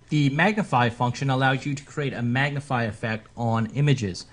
The magnify function allows you to create a magnify effect on images.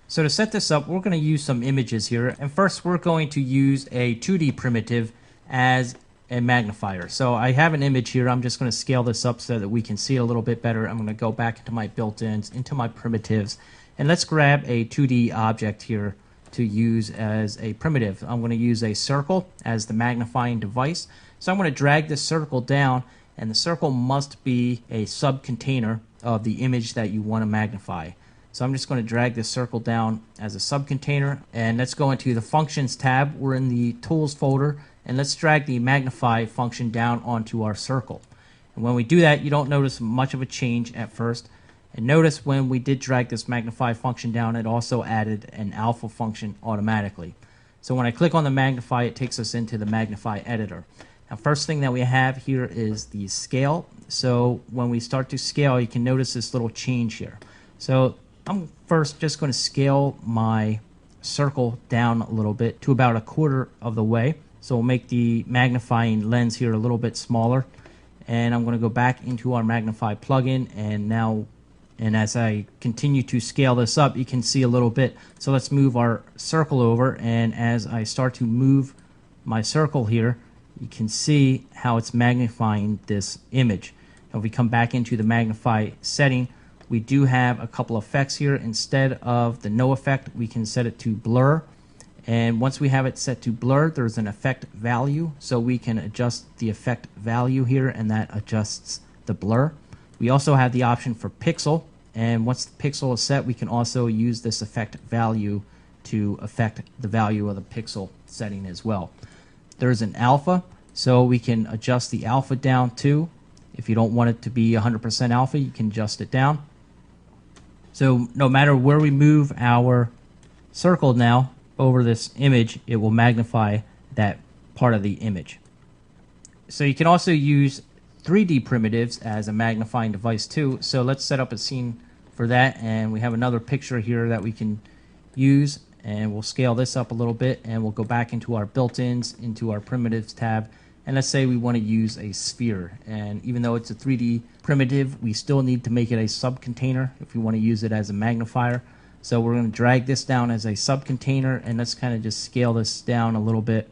So to set this up, we're going to use some images here. And first, we're going to use a 2D primitive as a magnifier. So I have an image here. I'm just going to scale this up so that we can see it a little bit better. I'm going to go back into my built-ins, into my primitives. And let's grab a 2D object here to use as a primitive. I'm going to use a circle as the magnifying device. So I'm going to drag this circle down, and the circle must be a subcontainer of the image that you want to magnify. So I'm just going to drag this circle down as a subcontainer, and let's go into the Functions tab. We're in the Tools folder, and let's drag the Magnify function down onto our circle. And when we do that, you don't notice much of a change at first. And notice when we did drag this Magnify function down, it also added an alpha function automatically. So when I click on the Magnify, it takes us into the Magnify editor. Now, first thing that we have here is the scale. So when we start to scale, you can notice this little change here. So I'm first just going to scale my circle down a little bit to about 1/4 of the way. So we'll make the magnifying lens here a little bit smaller. And I'm going to go back into our Magnify plugin, and as I continue to scale this up, you can see a little bit. So let's move our circle over, and as I start to move my circle here, you can see how it's magnifying this image. Now if we come back into the magnify setting, we do have a couple effects here. Instead of the no effect, we can set it to blur. And once we have it set to blur, there's an effect value. So we can adjust the effect value here, and that adjusts the blur. We also have the option for pixel. And once the pixel is set, we can also use this effect value to affect the value of the pixel setting as well. There's an alpha, so we can adjust the alpha down too. If you don't want it to be 100% alpha, you can adjust it down. So no matter where we move our circle now over this image, it will magnify that part of the image. So you can also use 3D primitives as a magnifying device too. So let's set up a scene for that, and we have another picture here that we can use, and we'll scale this up a little bit, and we'll go back into our built-ins, into our primitives tab, and let's say we want to use a sphere. And even though it's a 3D primitive, we still need to make it a subcontainer if we want to use it as a magnifier. So we're going to drag this down as a subcontainer, and let's kind of just scale this down a little bit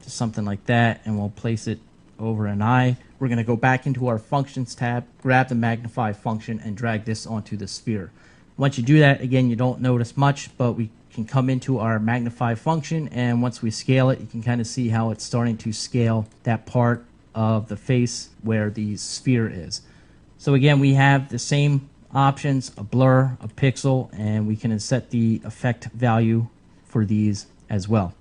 to something like that, and we'll place it over an eye. We're going to go back into our Functions tab, grab the Magnify function, and drag this onto the sphere. Once you do that, again, you don't notice much, but we can come into our Magnify function, and once we scale it, you can kind of see how it's starting to scale that part of the face where the sphere is. So again, we have the same options, a blur, a pixel, and we can set the effect value for these as well.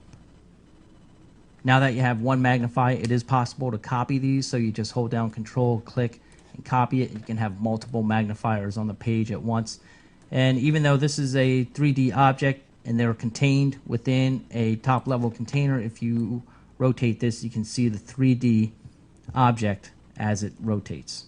Now that you have one magnify, it is possible to copy these, so you just hold down Control, click, and copy it. You can have multiple magnifiers on the page at once. And even though this is a 3D object and they're contained within a top-level container, if you rotate this, you can see the 3D object as it rotates.